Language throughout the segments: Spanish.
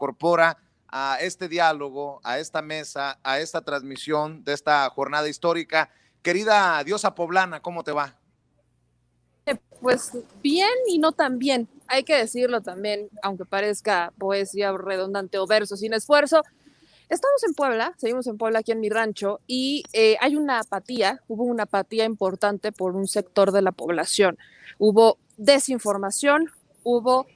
incorpora a este diálogo, a esta mesa, a esta transmisión de esta jornada histórica. Querida diosa poblana, ¿cómo te va? Pues bien y no tan bien, hay que decirlo también, aunque parezca poesía redundante o verso sin esfuerzo. Estamos en Puebla, seguimos en Puebla aquí en mi rancho y hay una apatía, hubo una apatía importante por un sector de la población. Hubo desinformación, hubo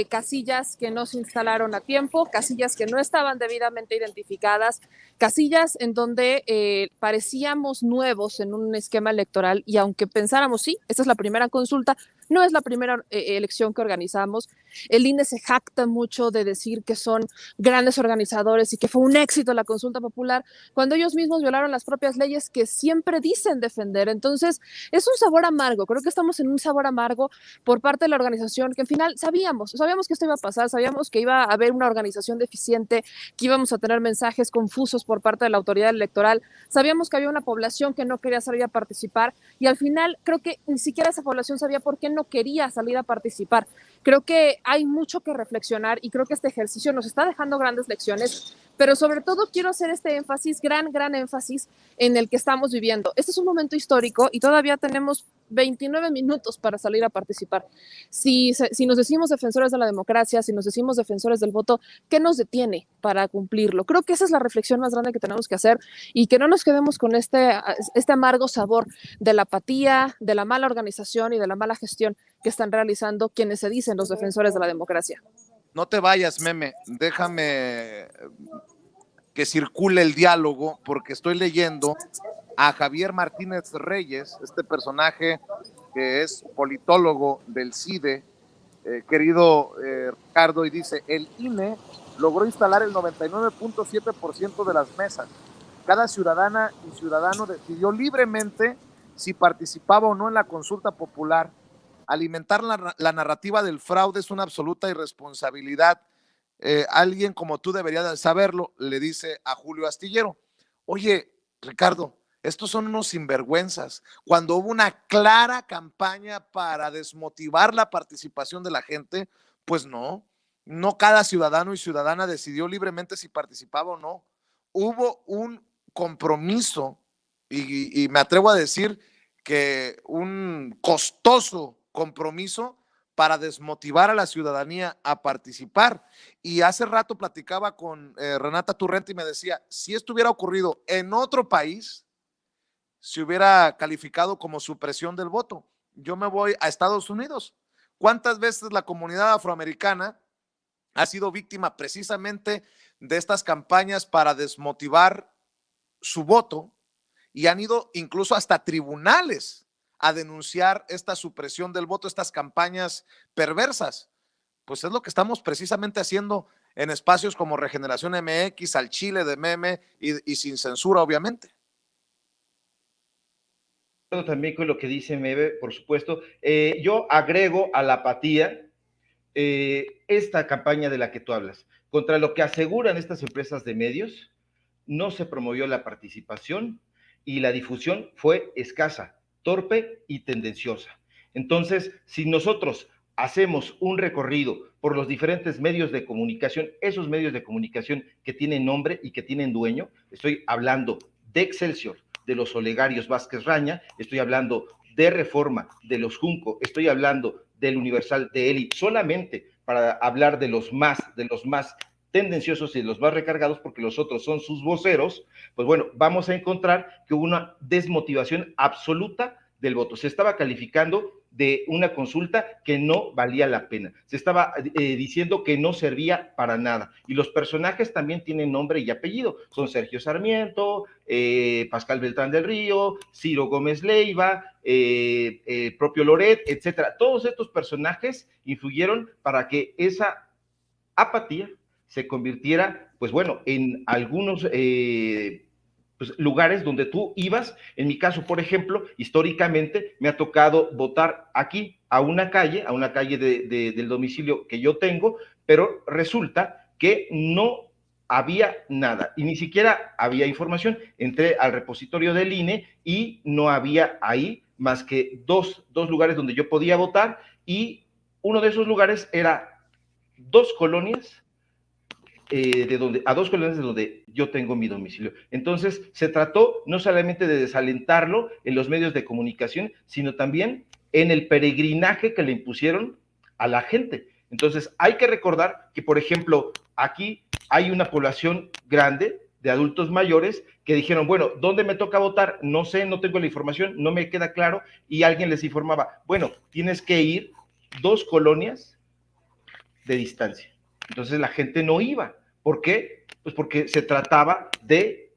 casillas que no se instalaron a tiempo, casillas que no estaban debidamente identificadas, casillas en donde parecíamos nuevos en un esquema electoral y aunque pensáramos, sí, esta es la primera consulta, no es la primera elección que organizamos. El INE se jacta mucho de decir que son grandes organizadores y que fue un éxito la consulta popular, cuando ellos mismos violaron las propias leyes que siempre dicen defender. Entonces, es un sabor amargo, creo que estamos en un sabor amargo por parte de la organización, que al final sabíamos que esto iba a pasar, sabíamos que iba a haber una organización deficiente, que íbamos a tener mensajes confusos por parte de la autoridad electoral, sabíamos que había una población que no quería salir a participar y al final creo que ni siquiera esa población sabía por qué no quería salir a participar. Creo que hay mucho que reflexionar y creo que este ejercicio nos está dejando grandes lecciones, pero sobre todo quiero hacer este énfasis, gran énfasis en el que estamos viviendo. Este es un momento histórico y todavía tenemos 29 minutos para salir a participar. Si nos decimos defensores de la democracia, si nos decimos defensores del voto, ¿qué nos detiene para cumplirlo? Creo que esa es la reflexión más grande que tenemos que hacer y que no nos quedemos con este amargo sabor de la apatía, de la mala organización y de la mala gestión que están realizando quienes se dicen los defensores de la democracia. No te vayas, Meme, déjame que circule el diálogo porque estoy leyendo a Javier Martínez Reyes, este personaje que es politólogo del CIDE, querido Ricardo, y dice, el INE logró instalar el 99.7% de las mesas. Cada ciudadana y ciudadano decidió libremente si participaba o no en la consulta popular. Alimentar la narrativa del fraude es una absoluta irresponsabilidad. Alguien como tú debería de saberlo, le dice a Julio Astillero. Oye, Ricardo, estos son unos sinvergüenzas. Cuando hubo una clara campaña para desmotivar la participación de la gente, pues no cada ciudadano y ciudadana decidió libremente si participaba o no. Hubo un compromiso y me atrevo a decir que un costoso compromiso para desmotivar a la ciudadanía a participar. Y hace rato platicaba con Renata Turrente y me decía, si esto hubiera ocurrido en otro país, se hubiera calificado como supresión del voto. Yo me voy a Estados Unidos. ¿Cuántas veces la comunidad afroamericana ha sido víctima precisamente de estas campañas para desmotivar su voto y han ido incluso hasta tribunales a denunciar esta supresión del voto, estas campañas perversas? Pues es lo que estamos precisamente haciendo en espacios como Regeneración MX, al Chile de Meme y sin censura, obviamente. También con lo que dice Meme, por supuesto. Yo agrego a la apatía esta campaña de la que tú hablas. Contra lo que aseguran estas empresas de medios, no se promovió la participación y la difusión fue escasa, torpe y tendenciosa. Entonces, si nosotros hacemos un recorrido por los diferentes medios de comunicación, esos medios de comunicación que tienen nombre y que tienen dueño, estoy hablando de Excelsior, de los Olegarios Vázquez Raña, estoy hablando de Reforma, de los Junco, estoy hablando del Universal, de Eli, solamente para hablar de los más tendenciosos y de los más recargados, porque los otros son sus voceros. Pues bueno, vamos a encontrar que hubo una desmotivación absoluta del voto. Se estaba calificando de una consulta que no valía la pena. Se estaba diciendo que no servía para nada. Y los personajes también tienen nombre y apellido. Son Sergio Sarmiento, Pascal Beltrán del Río, Ciro Gómez Leiva, el propio Loret, etcétera. Todos estos personajes influyeron para que esa apatía se convirtiera, pues bueno, en algunos pues, lugares donde tú ibas. En mi caso, por ejemplo, históricamente me ha tocado votar aquí a una calle del domicilio que yo tengo, pero resulta que no había nada y ni siquiera había información. Entré al repositorio del INE y no había ahí más que dos lugares donde yo podía votar, y uno de esos lugares era 2 colonias a 2 colonias de donde yo tengo mi domicilio. Entonces, se trató no solamente de desalentarlo en los medios de comunicación, sino también en el peregrinaje que le impusieron a la gente. Entonces, hay que recordar que, por ejemplo, aquí hay una población grande de adultos mayores que dijeron, bueno, ¿dónde me toca votar? No sé, no tengo la información, no me queda claro, y alguien les informaba, bueno, tienes que ir 2 colonias de distancia. Entonces la gente no iba. ¿Por qué? Pues porque se trataba de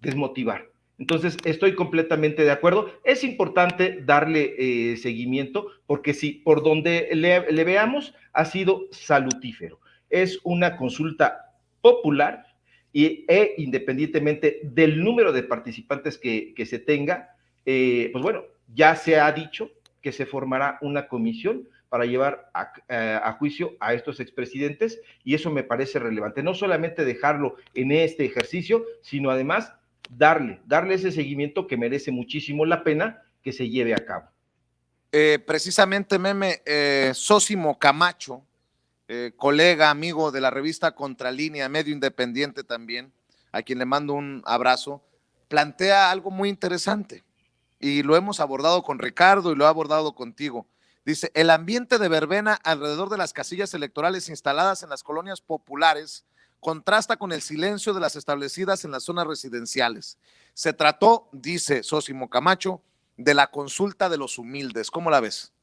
desmotivar. Entonces, estoy completamente de acuerdo. Es importante darle seguimiento, porque si por donde le veamos, ha sido salutífero. Es una consulta popular independientemente del número de participantes que se tenga, pues bueno, ya se ha dicho que se formará una comisión para llevar a juicio a estos expresidentes, y eso me parece relevante. No solamente dejarlo en este ejercicio, sino además darle ese seguimiento que merece muchísimo la pena que se lleve a cabo. Precisamente, Meme, Sósimo Camacho, colega, amigo de la revista Contralínea, medio independiente también, a quien le mando un abrazo, plantea algo muy interesante, y lo hemos abordado con Ricardo y lo he abordado contigo. Dice, el ambiente de verbena alrededor de las casillas electorales instaladas en las colonias populares contrasta con el silencio de las establecidas en las zonas residenciales. Se trató, dice Sósimo Camacho, de la consulta de los humildes. ¿Cómo la ves?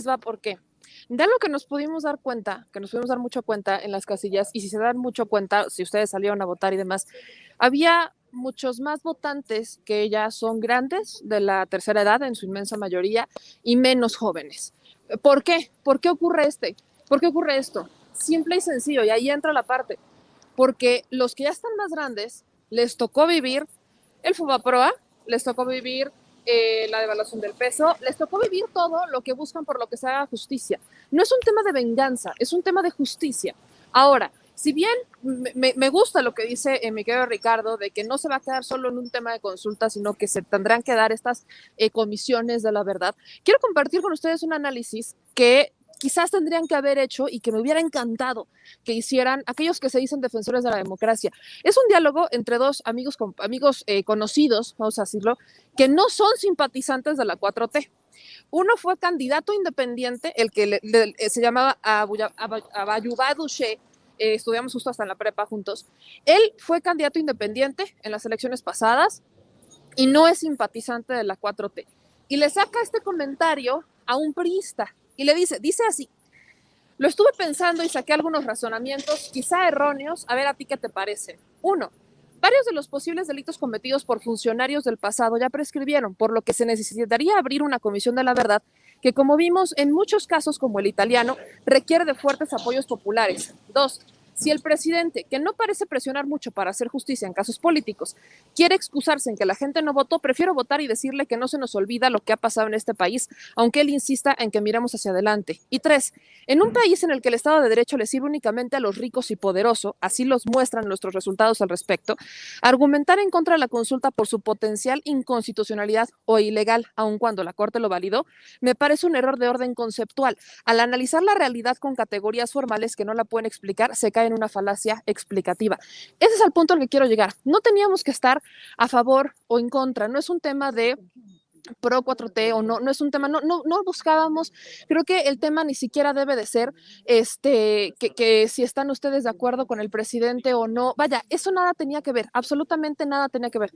Va, ¿por qué? De algo que nos pudimos dar cuenta, que nos pudimos dar mucho cuenta en las casillas, y si se dan mucho cuenta, si ustedes salieron a votar y demás, había muchos más votantes que ya son grandes, de la tercera edad en su inmensa mayoría, y menos jóvenes. ¿Por qué? ¿Por qué ocurre ¿Por qué ocurre esto? Simple y sencillo, y ahí entra la parte. Porque los que ya están más grandes, les tocó vivir el Fubaproa, les tocó vivir la devaluación del peso, les tocó vivir todo lo que buscan por lo que se haga justicia. No es un tema de venganza, es un tema de justicia. Ahora, si bien me gusta lo que dice mi querido Ricardo, de que no se va a quedar solo en un tema de consulta, sino que se tendrán que dar estas comisiones de la verdad, quiero compartir con ustedes un análisis que quizás tendrían que haber hecho y que me hubiera encantado que hicieran aquellos que se dicen defensores de la democracia. Es un diálogo entre dos amigos conocidos, vamos a decirlo, que no son simpatizantes de la 4T. Uno fue candidato independiente, el que se llamaba Abayubá Duché, estudiamos justo hasta en la prepa juntos. Él fue candidato independiente en las elecciones pasadas y no es simpatizante de la 4T. Y le saca este comentario a un priista y le dice así: lo estuve pensando y saqué algunos razonamientos, quizá erróneos, a ver a ti qué te parece. 1. Varios de los posibles delitos cometidos por funcionarios del pasado ya prescribieron, por lo que se necesitaría abrir una comisión de la verdad que, como vimos en muchos casos como el italiano, requiere de fuertes apoyos populares. 2. Si el presidente, que no parece presionar mucho para hacer justicia en casos políticos, quiere excusarse en que la gente no votó, prefiero votar y decirle que no se nos olvida lo que ha pasado en este país, aunque él insista en que miremos hacia adelante. Y 3, en un país en el que el Estado de Derecho le sirve únicamente a los ricos y poderosos, así los muestran nuestros resultados al respecto, argumentar en contra de la consulta por su potencial inconstitucionalidad o ilegal, aun cuando la Corte lo validó, me parece un error de orden conceptual. Al analizar la realidad con categorías formales que no la pueden explicar, se cae en una falacia explicativa. Ese es el punto al que quiero llegar. No teníamos que estar a favor o en contra, no es un tema de pro 4T o no, no es un tema, no buscábamos, creo que el tema ni siquiera debe de ser que si están ustedes de acuerdo con el presidente o no, vaya, eso nada tenía que ver, absolutamente nada tenía que ver.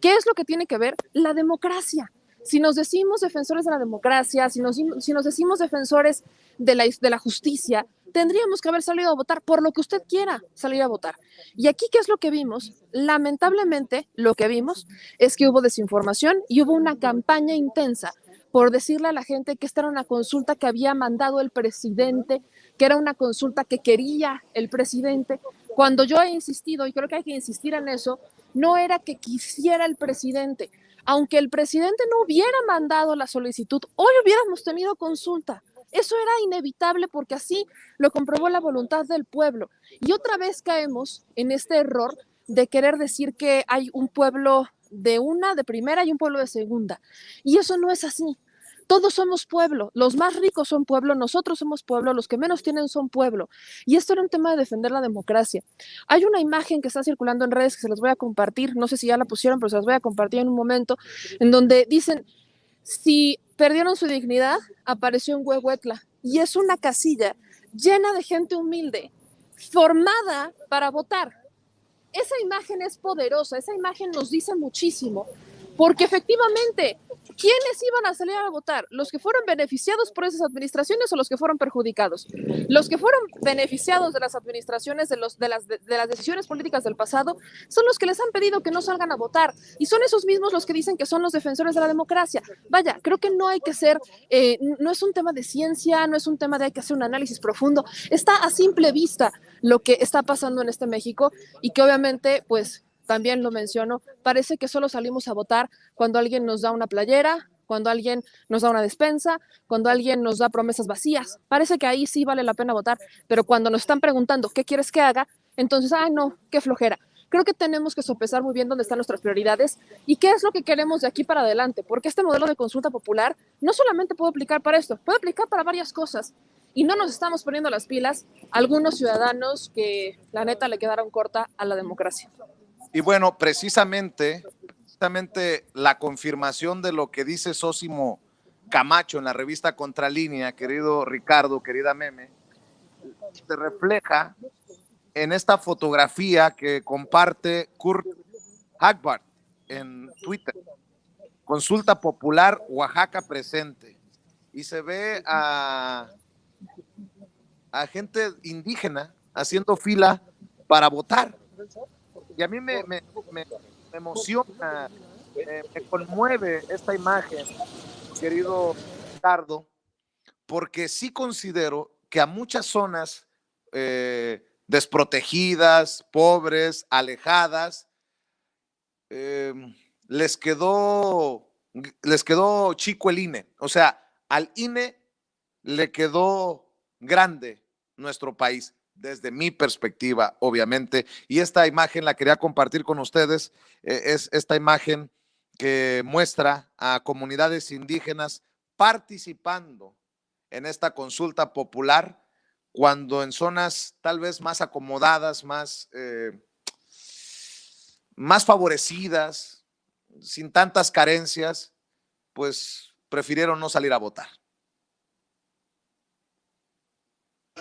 ¿Qué es lo que tiene que ver? La democracia. Si nos decimos defensores de la democracia, si nos decimos defensores de la justicia, tendríamos que haber salido a votar por lo que usted quiera salir a votar. Y aquí, ¿qué es lo que vimos? Lamentablemente, lo que vimos es que hubo desinformación y hubo una campaña intensa por decirle a la gente que esta era una consulta que había mandado el presidente, que era una consulta que quería el presidente. Cuando yo he insistido, y creo que hay que insistir en eso, no era que quisiera el presidente. Aunque el presidente no hubiera mandado la solicitud, hoy hubiéramos tenido consulta. Eso era inevitable porque así lo comprobó la voluntad del pueblo. Y otra vez caemos en este error de querer decir que hay un pueblo de primera y un pueblo de segunda. Y eso no es así. Todos somos pueblo, los más ricos son pueblo, nosotros somos pueblo, los que menos tienen son pueblo. Y esto era un tema de defender la democracia. Hay una imagen que está circulando en redes que se las voy a compartir, no sé si ya la pusieron, pero se las voy a compartir en un momento, en donde dicen, si perdieron su dignidad, apareció en Huehuetla. Y es una casilla llena de gente humilde, formada para votar. Esa imagen es poderosa, esa imagen nos dice muchísimo, porque efectivamente, ¿quiénes iban a salir a votar? ¿Los que fueron beneficiados por esas administraciones o los que fueron perjudicados? Los que fueron beneficiados de las administraciones, de las decisiones políticas del pasado, son los que les han pedido que no salgan a votar, y son esos mismos los que dicen que son los defensores de la democracia. Vaya, creo que no hay que ser, no es un tema de ciencia, no es un tema de hay que hacer un análisis profundo, está a simple vista lo que está pasando en este México, y que obviamente, pues, también lo menciono, parece que solo salimos a votar cuando alguien nos da una playera, cuando alguien nos da una despensa, cuando alguien nos da promesas vacías. Parece que ahí sí vale la pena votar, pero cuando nos están preguntando qué quieres que haga, entonces, ay no, qué flojera. Creo que tenemos que sopesar muy bien dónde están nuestras prioridades y qué es lo que queremos de aquí para adelante, porque este modelo de consulta popular no solamente puede aplicar para esto, puede aplicar para varias cosas. Y no nos estamos poniendo las pilas algunos ciudadanos que la neta le quedaron corta a la democracia. Y bueno, precisamente la confirmación de lo que dice Sósimo Camacho en la revista Contralínea, querido Ricardo, querida Meme, se refleja en esta fotografía que comparte Kurt Hagbart en Twitter. Consulta popular Oaxaca presente. Y se ve a gente indígena haciendo fila para votar. Y a mí me emociona, me conmueve esta imagen, querido Ricardo, porque sí considero que a muchas zonas desprotegidas, pobres, alejadas, les quedó chico el INE. O sea, al INE le quedó grande nuestro país, desde mi perspectiva, obviamente, y esta imagen la quería compartir con ustedes, es esta imagen que muestra a comunidades indígenas participando en esta consulta popular, cuando en zonas tal vez más acomodadas, más favorecidas, sin tantas carencias, pues prefirieron no salir a votar.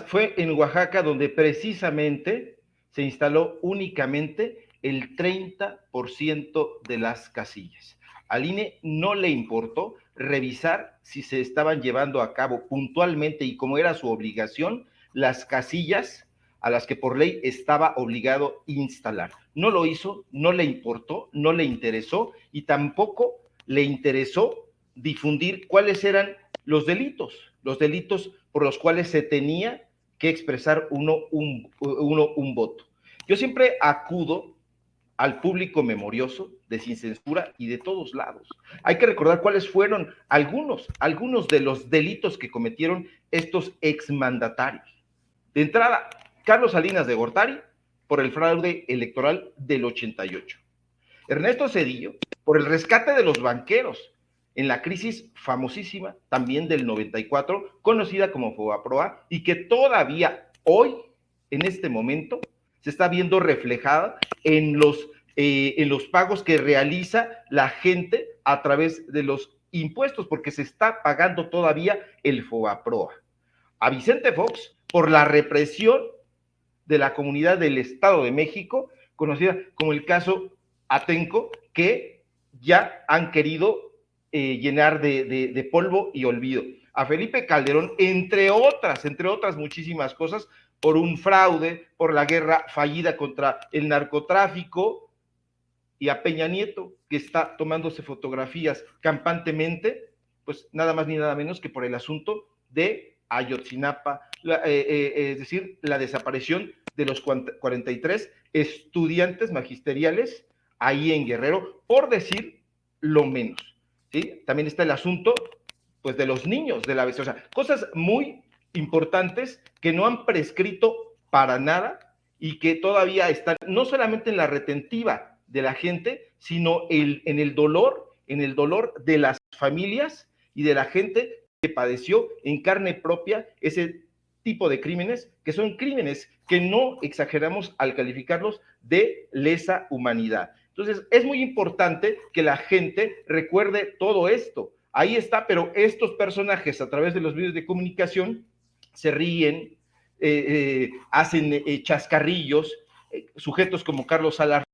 Fue en Oaxaca donde precisamente se instaló únicamente el 30% de las casillas. Al INE no le importó revisar si se estaban llevando a cabo puntualmente y como era su obligación, las casillas a las que por ley estaba obligado instalar. No lo hizo, no le importó, no le interesó y tampoco le interesó difundir cuáles eran los delitos por los cuales se tenía que expresar uno un voto. Yo siempre acudo al público memorioso de Sin Censura y de todos lados. Hay que recordar cuáles fueron algunos de los delitos que cometieron estos exmandatarios. De entrada, Carlos Salinas de Gortari por el fraude electoral del 88. Ernesto Zedillo por el rescate de los banqueros en la crisis famosísima también del 94, conocida como Fobaproa, y que todavía hoy, en este momento, se está viendo reflejada en los pagos que realiza la gente a través de los impuestos, porque se está pagando todavía el Fobaproa. A Vicente Fox por la represión de la comunidad del Estado de México, conocida como el caso Atenco, que ya han querido llenar de polvo y olvido. A Felipe Calderón, entre otras muchísimas cosas, por un fraude, por la guerra fallida contra el narcotráfico, y a Peña Nieto, que está tomándose fotografías campantemente, pues nada más ni nada menos que por el asunto de Ayotzinapa, es decir, la desaparición de los 43 estudiantes magisteriales ahí en Guerrero, por decir lo menos. ¿Sí? También está el asunto, pues, de los niños de la ABC, o sea, cosas muy importantes que no han prescrito para nada y que todavía están, no solamente en la retentiva de la gente, sino en el dolor de las familias y de la gente que padeció en carne propia ese tipo de crímenes, que son crímenes que no exageramos al calificarlos de lesa humanidad. Entonces, es muy importante que la gente recuerde todo esto. Ahí está, pero estos personajes a través de los medios de comunicación se ríen, hacen chascarrillos, sujetos como Carlos Salas